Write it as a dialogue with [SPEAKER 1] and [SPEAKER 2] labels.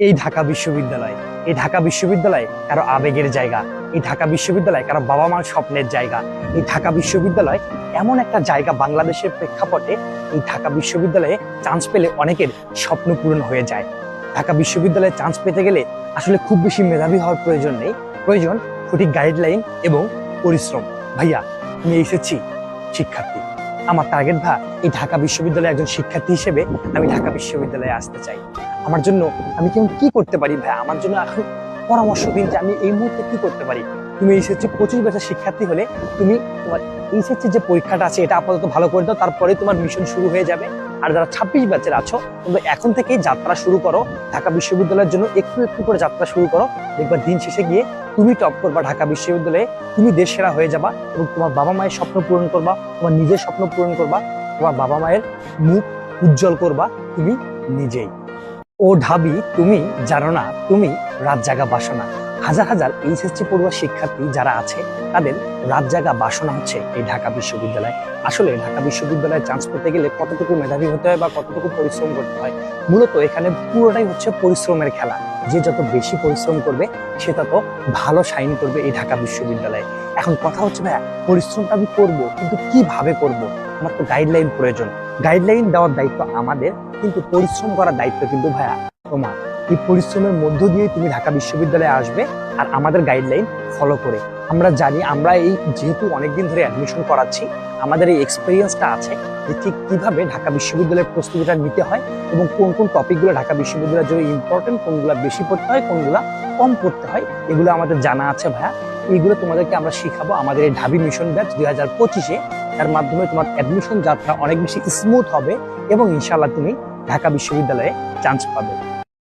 [SPEAKER 1] এই ঢাকা বিশ্ববিদ্যালয়, এই ঢাকা বিশ্ববিদ্যালয় কারো আবেগের জায়গা, এই ঢাকা বিশ্ববিদ্যালয় কারো বাবা মার স্বপ্নের জায়গা। এই ঢাকা বিশ্ববিদ্যালয় এমন একটা জায়গা বাংলাদেশের প্রেক্ষাপটে, এই ঢাকা বিশ্ববিদ্যালয়ে চান্স পেলে অনেকের স্বপ্ন পূরণ হয়ে যায়। ঢাকা বিশ্ববিদ্যালয়ে চান্স পেতে গেলে আসলে খুব বেশি মেধাবী হওয়ার প্রয়োজন নেই, প্রয়োজন সঠিক গাইডলাইন এবং পরিশ্রম। ভাইয়া, আমি এসেছি শিক্ষার্থী, আমার টার্গেট এই ঢাকা বিশ্ববিদ্যালয়ে একজন শিক্ষার্থী হিসেবে আমি ঢাকা বিশ্ববিদ্যালয়ে আসতে চাই। আমার জন্য আমি কেমন কি করতে পারি ভাই? আমার জন্য এখন পরামর্শ দিন যে আমি এই মুহূর্তে কি করতে পারি। তুমি এইচএসসি 25 বছর শিক্ষার্থী হলে তুমি তোমার এইচএসসি যে পরীক্ষাটা আছে এটা আপাতত ভালো করে দাও, তারপরে তোমার মিশন শুরু হয়ে যাবে। আর যারা 26 ব্যাচের আছো, তোমরা এখন থেকেই যাত্রা শুরু করো, ঢাকা বিশ্ববিদ্যালয়ের জন্য একটু একটু করে যাত্রা শুরু করো। দেখবা দিন শেষে গিয়ে তুমি টপ করবা ঢাকা বিশ্ববিদ্যালয়ে, তুমি দেশ সেরা হয়ে যাবা এবং তোমার বাবা মায়ের স্বপ্ন পূরণ করবা, তোমার নিজের স্বপ্ন পূরণ করবা, তোমার বাবা মায়ের মুখ উজ্জ্বল করবা তুমি নিজেই। ও ঢাবি, তুমি জানো না তুমি রাত জাগা বাসনা। হাজার হাজার এইচএসসি পড়ুয়া শিক্ষার্থী যারা আছে তাদের রাত জাগা বাসনা হচ্ছে এই ঢাকা বিশ্ববিদ্যালয়। আসলে ঢাকা বিশ্ববিদ্যালয়ে চান্স পেতে গেলে কতটুকু মেধাবী হতে হয় বা কতটুকু পরিশ্রম করতে হয়, মূলত এখানে পুরোটাই হচ্ছে পরিশ্রমের খেলা। যে যত বেশি পরিশ্রম করবে সে তত ভালো শাইন করবে এই ঢাকা বিশ্ববিদ্যালয়ে। এখন কথা হচ্ছে ভাইয়া, পরিশ্রমটা আমি করবো, কিন্তু কিভাবে করব? আমার তো গাইডলাইন প্রয়োজন। গাইডলাইন দেওয়ার দায়িত্ব আমাদের, কিন্তু পরিশ্রম করার দায়িত্ব কিন্তু ভাইয়া তোমার। এই পরিশ্রমের মধ্য দিয়ে তুমি ঢাকা বিশ্ববিদ্যালয়ে আসবে আর আমাদের গাইডলাইন ফলো করে। আমরা জানি, আমরা এই যেহেতু অনেকদিন ধরে অ্যাডমিশন করাচ্ছি, আমাদের এই এক্সপিরিয়েন্সটা আছে যে ঠিক কিভাবে ঢাকা বিশ্ববিদ্যালয়ের প্রস্তুতিটা নিতে হয় এবং কোন কোন টপিকগুলো ঢাকা বিশ্ববিদ্যালয়ের জন্য ইম্পর্টেন্ট, কোনগুলো বেশি পড়তে হয়, কোনগুলো কম পড়তে হয়, এগুলো আমাদের জানা আছে ভাইয়া। এইগুলো তোমাদেরকে আমরা শিখাবো আমাদের এই ঢাবি মিশন ব্যাচ 2025-এ। তার মাধ্যমে তোমার অ্যাডমিশন যাত্রা অনেক বেশি স্মুথ হবে এবং ইনশাআল্লাহ তুমি ঢাকা বিশ্ববিদ্যালয়ে চান্স পাবে।